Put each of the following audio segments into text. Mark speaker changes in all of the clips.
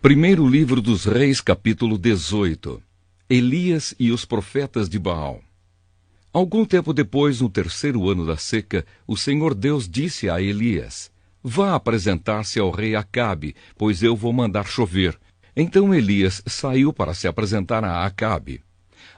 Speaker 1: Primeiro livro dos Reis, capítulo 18. Elias e os profetas de Baal. Algum tempo depois, no terceiro ano da seca, o Senhor Deus disse a Elias: Vá apresentar-se ao rei Acabe, pois eu vou mandar chover. Então Elias saiu para se apresentar a Acabe.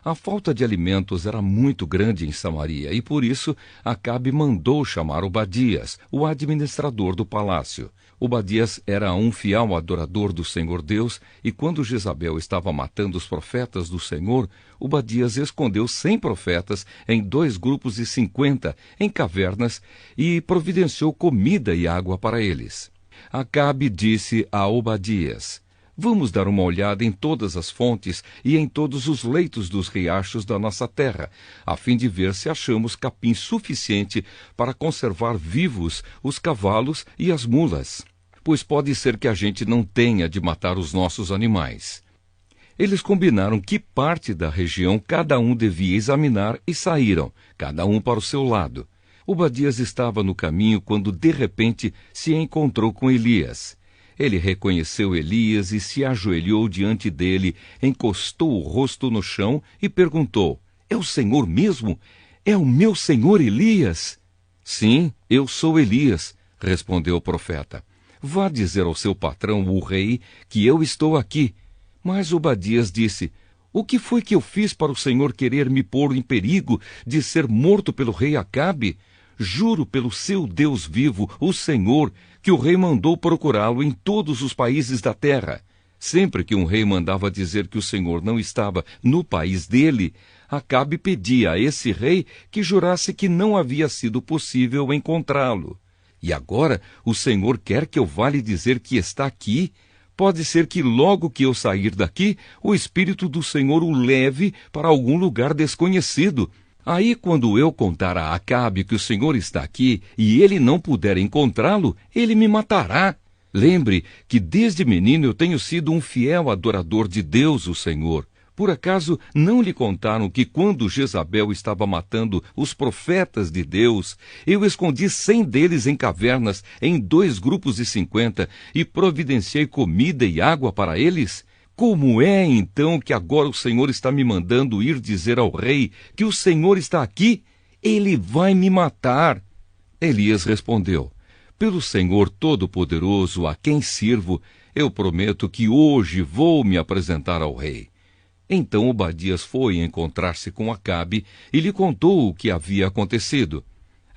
Speaker 1: A falta de alimentos era muito grande em Samaria, e por isso Acabe mandou chamar Obadias, o administrador do palácio. Obadias era um fiel adorador do Senhor Deus, e quando Jezabel estava matando os profetas do Senhor, Obadias escondeu 100 profetas em 2 grupos de 50 em cavernas e providenciou comida e água para eles. Acabe disse a Obadias: Vamos dar uma olhada em todas as fontes e em todos os leitos dos riachos da nossa terra, a fim de ver se achamos capim suficiente para conservar vivos os cavalos e as mulas, pois pode ser que a gente não tenha de matar os nossos animais. Eles combinaram que parte da região cada um devia examinar e saíram, cada um para o seu lado. Obadias estava no caminho quando de repente se encontrou com Elias. Ele reconheceu Elias e se ajoelhou diante dele, encostou o rosto no chão e perguntou: É o Senhor mesmo? É o meu senhor Elias? Sim, eu sou Elias, respondeu o profeta. Vá dizer ao seu patrão, o rei, que eu estou aqui. Mas Obadias disse: O que foi que eu fiz para o Senhor querer me pôr em perigo de ser morto pelo rei Acabe? Juro pelo seu Deus vivo, o Senhor, que o rei mandou procurá-lo em todos os países da terra. Sempre que um rei mandava dizer que o Senhor não estava no país dele, Acabe pedia a esse rei que jurasse que não havia sido possível encontrá-lo. E agora o Senhor quer que eu vá lhe dizer que está aqui? Pode ser que logo que eu sair daqui, o Espírito do Senhor o leve para algum lugar desconhecido. Aí, quando eu contar a Acabe que o Senhor está aqui e ele não puder encontrá-lo, ele me matará. Lembre que desde menino eu tenho sido um fiel adorador de Deus, o Senhor. Por acaso não lhe contaram que quando Jezabel estava matando os profetas de Deus, eu escondi 100 deles em cavernas em 2 grupos de 50 e providenciei comida e água para eles? Como é, então, que agora o Senhor está me mandando ir dizer ao rei que o Senhor está aqui? Ele vai me matar. Elias respondeu: Pelo Senhor Todo-Poderoso, a quem sirvo, eu prometo que hoje vou me apresentar ao rei. Então Obadias foi encontrar-se com Acabe e lhe contou o que havia acontecido.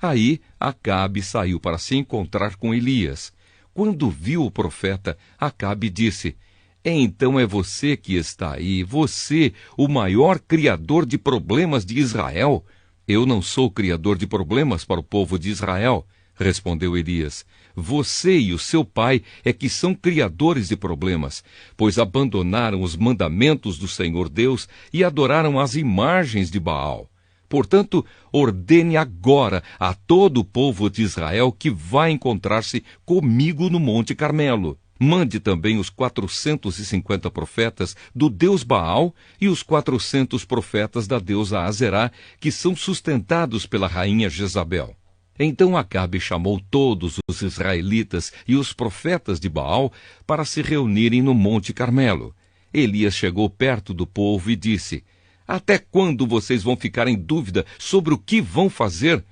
Speaker 1: Aí Acabe saiu para se encontrar com Elias. Quando viu o profeta, Acabe disse: Então é você que está aí, você, o maior criador de problemas de Israel? Eu não sou criador de problemas para o povo de Israel, respondeu Elias. Você e o seu pai é que são criadores de problemas, pois abandonaram os mandamentos do Senhor Deus e adoraram as imagens de Baal. Portanto, ordene agora a todo o povo de Israel que vá encontrar-se comigo no Monte Carmelo. Mande também os 450 profetas do deus Baal e os 400 profetas da deusa Azerá, que são sustentados pela rainha Jezabel. Então Acabe chamou todos os israelitas e os profetas de Baal para se reunirem no Monte Carmelo. Elias chegou perto do povo e disse: Até quando vocês vão ficar em dúvida sobre o que vão fazer?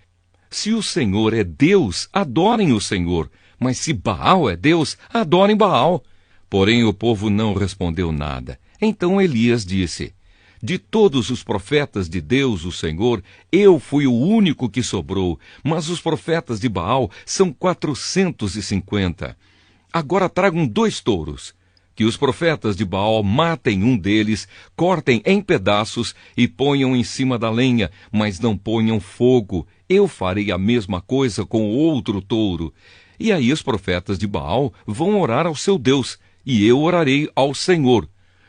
Speaker 1: Se o Senhor é Deus, adorem o Senhor. Mas se Baal é Deus, adorem Baal. Porém o povo não respondeu nada. Então Elias disse: De todos os profetas de Deus, o Senhor, eu fui o único que sobrou, mas os profetas de Baal são 450. Agora tragam 2 touros. Que os profetas de Baal matem um deles, cortem em pedaços e ponham em cima da lenha, mas não ponham fogo. Eu farei a mesma coisa com o outro touro. E aí os profetas de Baal vão orar ao seu Deus, e eu orarei ao Senhor.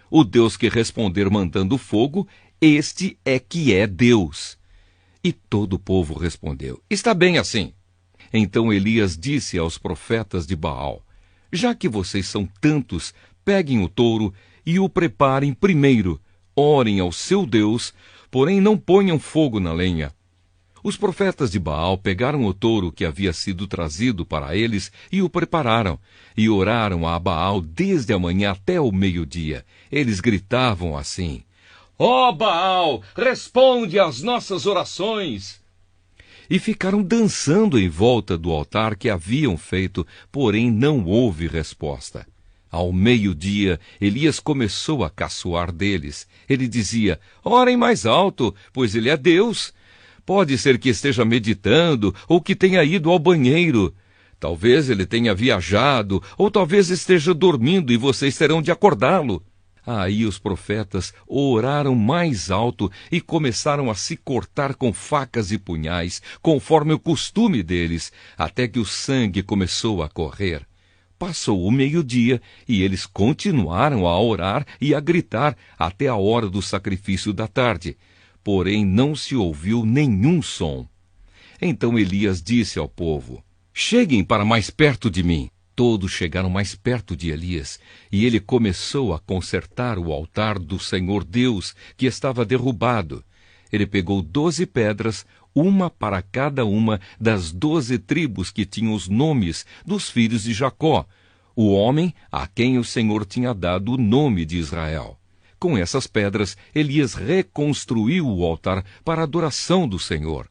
Speaker 1: O Deus que responder mandando fogo, este é que é Deus. E todo o povo respondeu: Está bem assim. Então Elias disse aos profetas de Baal: Já que vocês são tantos, peguem o touro e o preparem primeiro. Orem ao seu Deus, porém não ponham fogo na lenha. Os profetas de Baal pegaram o touro que havia sido trazido para eles e o prepararam, e oraram a Baal desde a manhã até o meio-dia. Eles gritavam assim: Ó Baal, responde às nossas orações! E ficaram dançando em volta do altar que haviam feito, porém não houve resposta. Ao meio-dia, Elias começou a caçoar deles. Ele dizia: Orem mais alto, pois ele é Deus. Pode ser que esteja meditando ou que tenha ido ao banheiro. Talvez ele tenha viajado, ou talvez esteja dormindo e vocês terão de acordá-lo. Aí os profetas oraram mais alto e começaram a se cortar com facas e punhais, conforme o costume deles, até que o sangue começou a correr. Passou o meio-dia e eles continuaram a orar e a gritar até a hora do sacrifício da tarde. Porém não se ouviu nenhum som. Então Elias disse ao povo: Cheguem para mais perto de mim. Todos chegaram mais perto de Elias, e ele começou a consertar o altar do Senhor Deus, que estava derrubado. Ele pegou 12 pedras, uma para cada uma das 12 tribos que tinham os nomes dos filhos de Jacó, o homem a quem o Senhor tinha dado o nome de Israel. Com essas pedras, Elias reconstruiu o altar para a adoração do Senhor.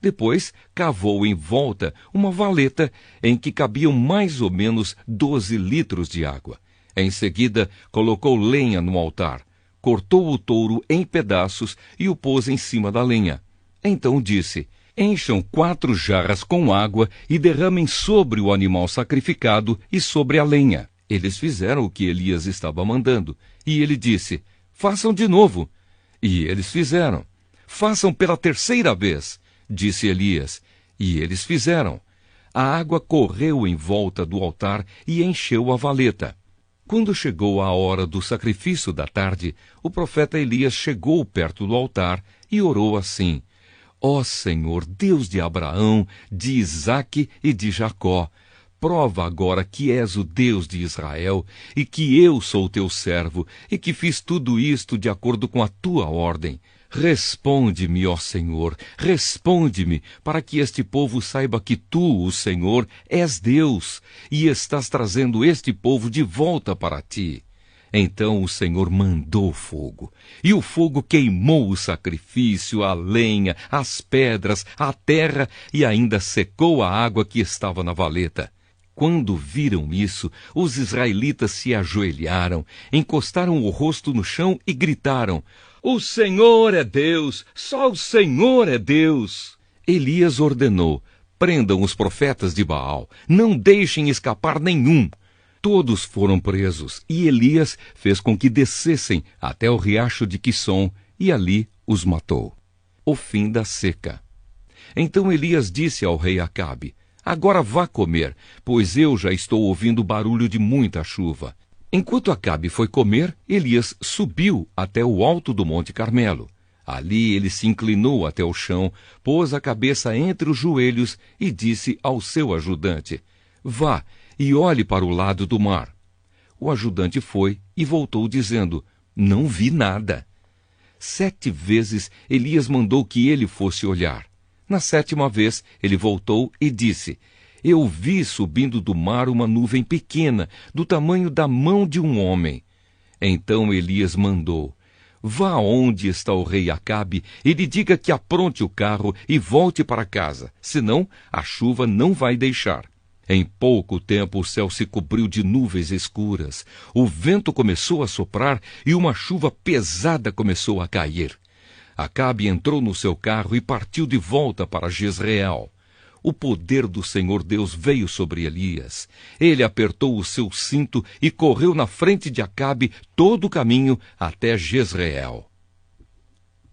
Speaker 1: Depois, cavou em volta uma valeta em que cabiam mais ou menos 12 litros de água. Em seguida, colocou lenha no altar, cortou o touro em pedaços e o pôs em cima da lenha. Então disse: Encham 4 jarras com água e derramem sobre o animal sacrificado e sobre a lenha. Eles fizeram o que Elias estava mandando, e ele disse: Façam de novo. E eles fizeram. Façam pela 3ª vez, disse Elias, e eles fizeram. A água correu em volta do altar e encheu a valeta. Quando chegou a hora do sacrifício da tarde, o profeta Elias chegou perto do altar e orou assim: Ó Senhor, Deus de Abraão, de Isaque e de Jacó, prova agora que és o Deus de Israel e que eu sou teu servo e que fiz tudo isto de acordo com a tua ordem. Responde-me, ó Senhor, responde-me, para que este povo saiba que tu, o Senhor, és Deus, e estás trazendo este povo de volta para ti. Então o Senhor mandou fogo, e o fogo queimou o sacrifício, a lenha, as pedras, a terra, e ainda secou a água que estava na valeta. Quando viram isso, os israelitas se ajoelharam, encostaram o rosto no chão e gritaram: O Senhor é Deus! Só o Senhor é Deus! Elias ordenou: Prendam os profetas de Baal, não deixem escapar nenhum. Todos foram presos, e Elias fez com que descessem até o riacho de Quisson, e ali os matou. O fim da seca. Então Elias disse ao rei Acabe: Agora vá comer, pois eu já estou ouvindo barulho de muita chuva. Enquanto Acabe foi comer, Elias subiu até o alto do Monte Carmelo. Ali ele se inclinou até o chão, pôs a cabeça entre os joelhos e disse ao seu ajudante: Vá e olhe para o lado do mar. O ajudante foi e voltou dizendo: Não vi nada. 7 vezes Elias mandou que ele fosse olhar. Na 7ª vez ele voltou e disse: Eu vi subindo do mar uma nuvem pequena, do tamanho da mão de um homem. Então Elias mandou: Vá onde está o rei Acabe e lhe diga que apronte o carro e volte para casa, senão a chuva não vai deixar. Em pouco tempo o céu se cobriu de nuvens escuras, o vento começou a soprar e uma chuva pesada começou a cair. Acabe entrou no seu carro e partiu de volta para Jezreel. O poder do Senhor Deus veio sobre Elias. Ele apertou o seu cinto e correu na frente de Acabe todo o caminho até Jezreel.